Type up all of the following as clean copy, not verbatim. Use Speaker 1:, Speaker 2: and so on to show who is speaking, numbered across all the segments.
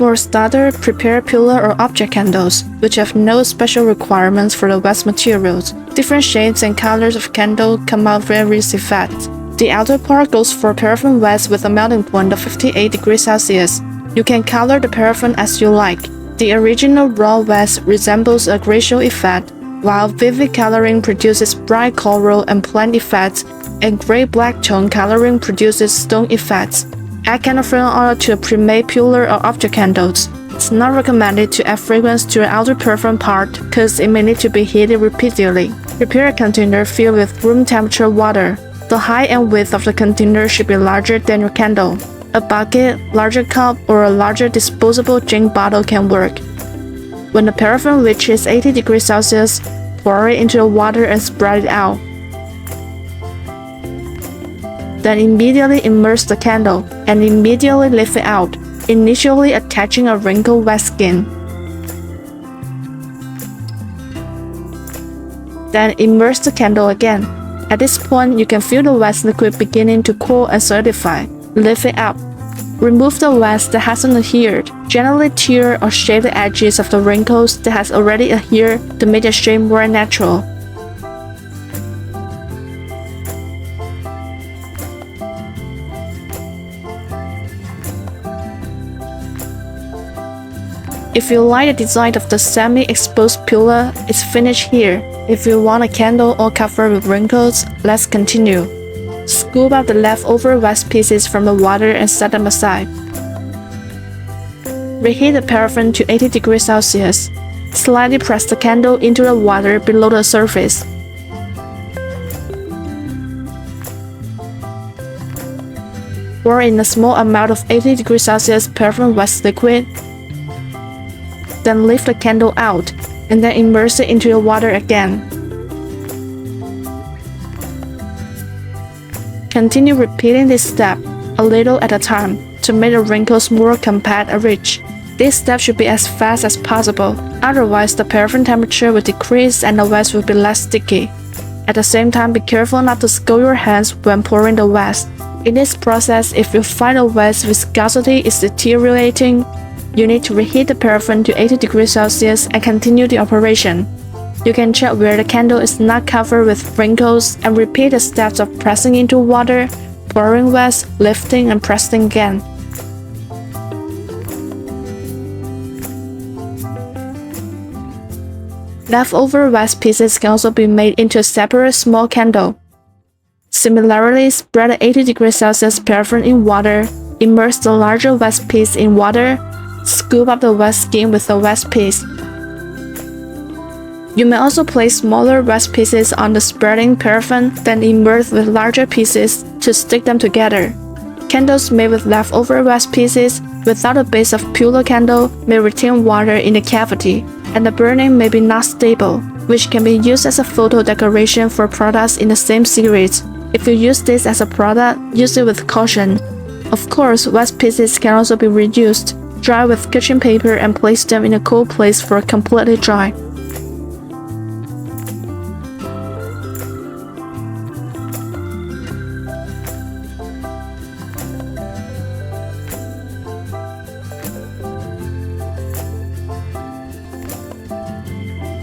Speaker 1: For starter, prepare pillar or object candles, which have no special requirements for the wax materials. Different shades and colors of candle come out various effects. The outer part goes for paraffin wax with a melting point of 58 degrees Celsius. You can color the paraffin as you like. The original raw wax resembles a glacial effect, while vivid coloring produces bright coral and plant effects, and gray-black tone coloring produces stone effects. Add candle oil to a pre-made pillar or object candles. It's not recommended to add fragrance to the outer paraffin part because it may need to be heated repeatedly. Prepare a container filled with room temperature water. The height and width of the container should be larger than your candle. A bucket, larger cup, or a larger disposable drink bottle can work. When the paraffin reaches 80 degrees Celsius, pour it into the water and spread it out. Then immediately immerse the candle and immediately lift it out, initially attaching a wrinkled wax skin. Then immerse the candle again. At this point, you can feel the wax liquid beginning to cool and solidify. Lift it up. Remove the wax that hasn't adhered. Gently tear or shave the edges of the wrinkles that has already adhered to make the shape more natural. If you like the design of the semi-exposed pillar, it's finished here. If you want a candle all covered with wrinkles, let's continue. Scoop out the leftover wax pieces from the water and set them aside. Reheat the paraffin to 80 degrees Celsius. Slightly press the candle into the water below the surface. Pour in a small amount of 80 degrees Celsius paraffin wax liquid. Then lift the candle out, and then immerse it into the water again. Continue repeating this step, a little at a time, to make the wrinkles more compact and rich. This step should be as fast as possible, otherwise the paraffin temperature will decrease and the wax will be less sticky. At the same time, be careful not to scald your hands when pouring the wax. In this process, if you find the wax viscosity is deteriorating, you need to reheat the paraffin to 80 degrees Celsius and continue the operation. You can check where the candle is not covered with wrinkles and repeat the steps of pressing into water, pouring wax, lifting, and pressing again. Leftover wax pieces can also be made into a separate small candle. Similarly, spread the 80 degrees Celsius paraffin in water, immerse the larger wax piece in water, scoop up the wax skin with the wax piece. You may also place smaller wax pieces on the spreading paraffin, then immerse with larger pieces to stick them together. Candles made with leftover wax pieces without a base of pillar candle may retain water in the cavity, and the burning may be not stable, which can be used as a photo decoration for products in the same series. If you use this as a product, use it with caution. Of course, wax pieces can also be reused. Dry with kitchen paper and place them in a cool place for completely dry.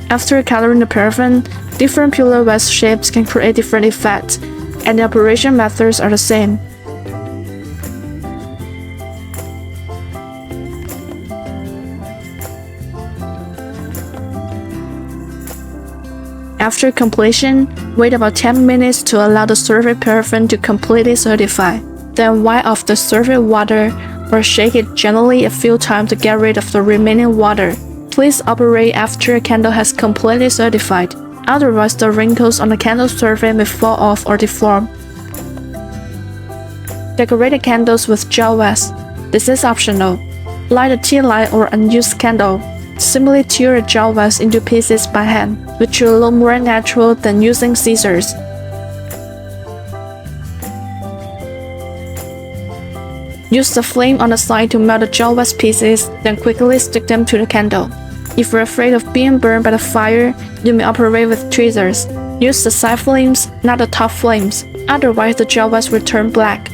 Speaker 1: After coloring the paraffin, different pillar wax shapes can create different effects, and the operation methods are the same. After completion, wait about 10 minutes to allow the surface paraffin to completely solidify. Then wipe off the surface water or shake it gently a few times to get rid of the remaining water. Please operate after a candle has completely solidified, otherwise the wrinkles on the candle surface may fall off or deform. Decorate the candles with gel wax. This is optional. Light a tea light or unused candle. Simply tear the gel wax into pieces by hand, which will look more natural than using scissors. Use the flame on the side to melt the gel wax pieces, then quickly stick them to the candle. If you're afraid of being burned by the fire, you may operate with tweezers. Use the side flames, not the top flames, otherwise the gel wax will turn black.